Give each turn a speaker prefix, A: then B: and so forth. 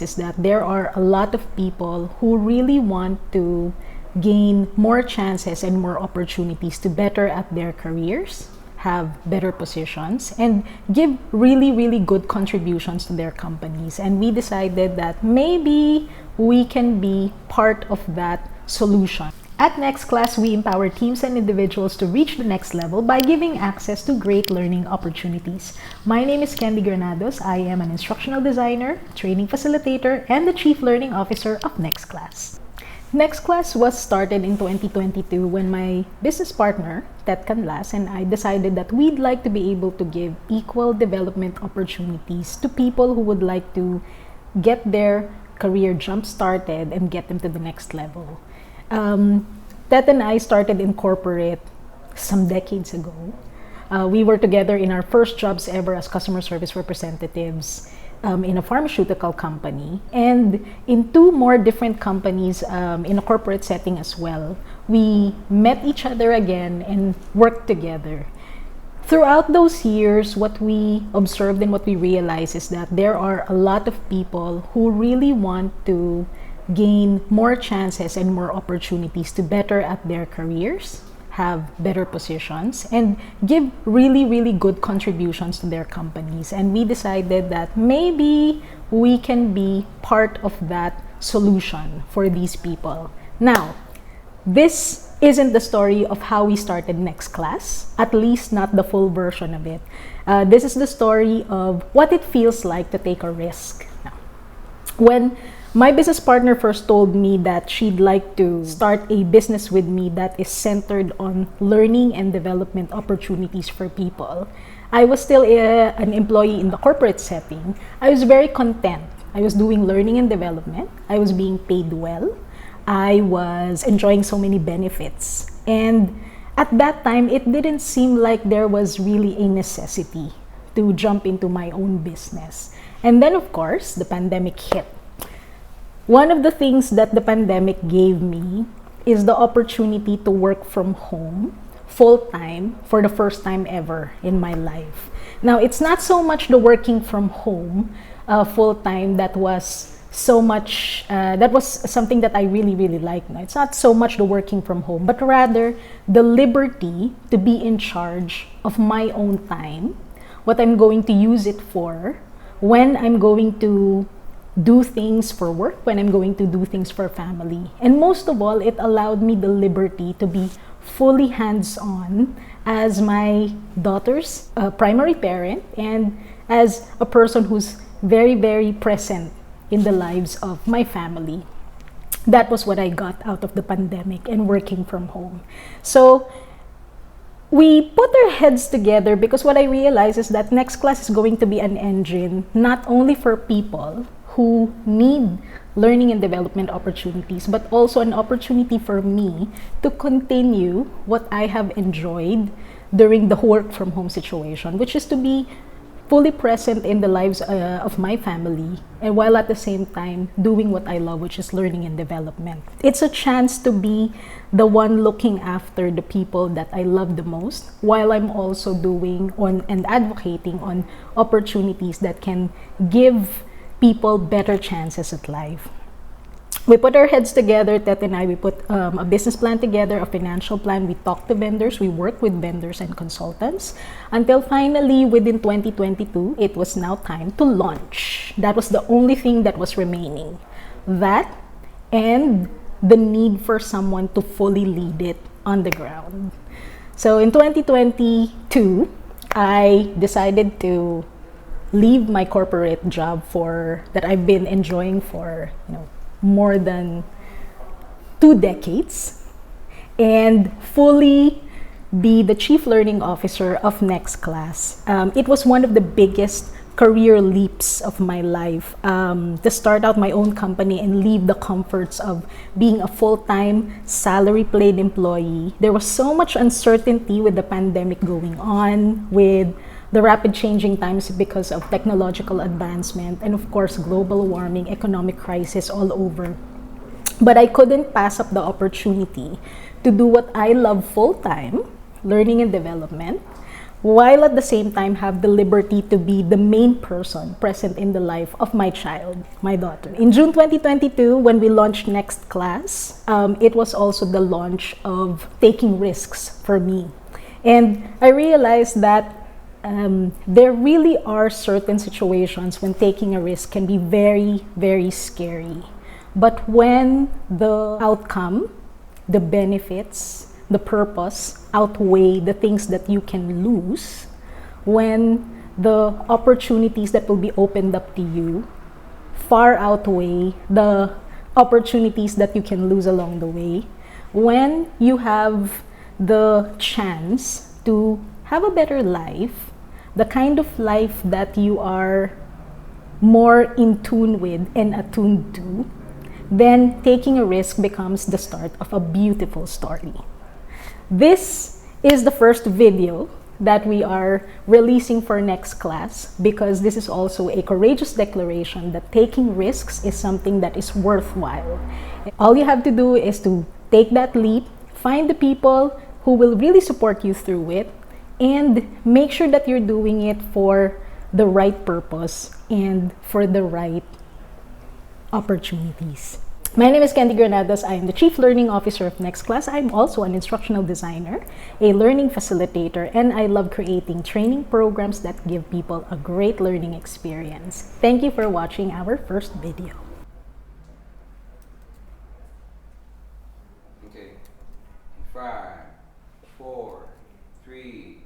A: is that there are a lot of people who really want to gain more chances and more opportunities to better at their careers, have better positions, and give really, really good contributions to their companies. And we decided that maybe we can be part of that solution. At Next Class, we empower teams and individuals to reach the next level by giving access to great learning opportunities. My name is Candy Granados. I am an instructional designer, training facilitator, and the Chief Learning Officer of Next Class. Next Class was started in 2022 when my business partner, Ted Canlas, and I decided that we'd like to be able to give equal development opportunities to people who would like to get their career jump-started and get them to the next level. Ted and I started in corporate some decades ago. We were together in our first jobs ever as customer service representatives in a pharmaceutical company, and in two more different companies in a corporate setting as well. We met each other again and worked together. Throughout those years, what we observed and what we realized is that there are a lot of people who really want to gain more chances and more opportunities to better at their careers, have better positions, and give really, really good contributions to their companies. And we decided that maybe we can be part of that solution for these people. Now, this isn't the story of how we started Next Class, at least not the full version of it. This is the story of what it feels like to take a risk. Now, when my business partner first told me that she'd like to start a business with me that is centered on learning and development opportunities for people, I was still an employee in the corporate setting. I was very content. I was doing learning and development. I was being paid well. I was enjoying so many benefits. And at that time, it didn't seem like there was really a necessity to jump into my own business. And then, of course, the pandemic hit. One of the things that the pandemic gave me is the opportunity to work from home full-time for the first time ever in my life. Now, it's not so much the working from home full-time that was so much, that was something that I really, really liked. It's not so much the working from home, but rather the liberty to be in charge of my own time, what I'm going to use it for, when I'm going to do things for work, when I'm going to do things for family. And most of all, it allowed me the liberty to be fully hands-on as my daughter's primary parent and as a person who's very, very present in the lives of my family. That was what I got out of the pandemic and working from home. So we put our heads together because what I realized is that Next Class is going to be an engine not only for people who need learning and development opportunities, but also an opportunity for me to continue what I have enjoyed during the work from home situation, which is to be fully present in the lives of my family, and while at the same time doing what I love, which is learning and development. It's a chance to be the one looking after the people that I love the most, while I'm also doing on and advocating on opportunities that can give people better chances at life. We put our heads together, Tet and I, we put a business plan together, a financial plan. We talked to vendors, we worked with vendors and consultants until finally within 2022, it was now time to launch. That was the only thing that was remaining. That and the need for someone to fully lead it on the ground. So in 2022, I decided to leave my corporate job that I've been enjoying for more than 2 decades and fully be the Chief Learning Officer of Next Class. It was one of the biggest career leaps of my life to start out my own company and leave the comforts of being a full-time salary-paid employee. There was so much uncertainty with the pandemic going on, with the rapid changing times because of technological advancement, and of course global warming, economic crisis all over. But I couldn't pass up the opportunity to do what I love full-time, learning and development, while at the same time have the liberty to be the main person present in the life of my child, my daughter. In June 2022, when we launched Next Class, it was also the launch of taking risks for me. And I realized that there really are certain situations when taking a risk can be very, very scary. But when the outcome, the benefits, the purpose outweigh the things that you can lose, when the opportunities that will be opened up to you far outweigh the opportunities that you can lose along the way, when you have the chance to have a better life, the kind of life that you are more in tune with and attuned to, then taking a risk becomes the start of a beautiful story. This is the first video that we are releasing for Next Class because this is also a courageous declaration that taking risks is something that is worthwhile. All you have to do is to take that leap, find the people who will really support you through it, and make sure that you're doing it for the right purpose and for the right opportunities. My name is Candy Granados. I am the Chief Learning Officer of Next Class. I'm also an instructional designer, a learning facilitator, and I love creating training programs that give people a great learning experience. Thank you for watching our first video.
B: Okay. 5, 4, 3,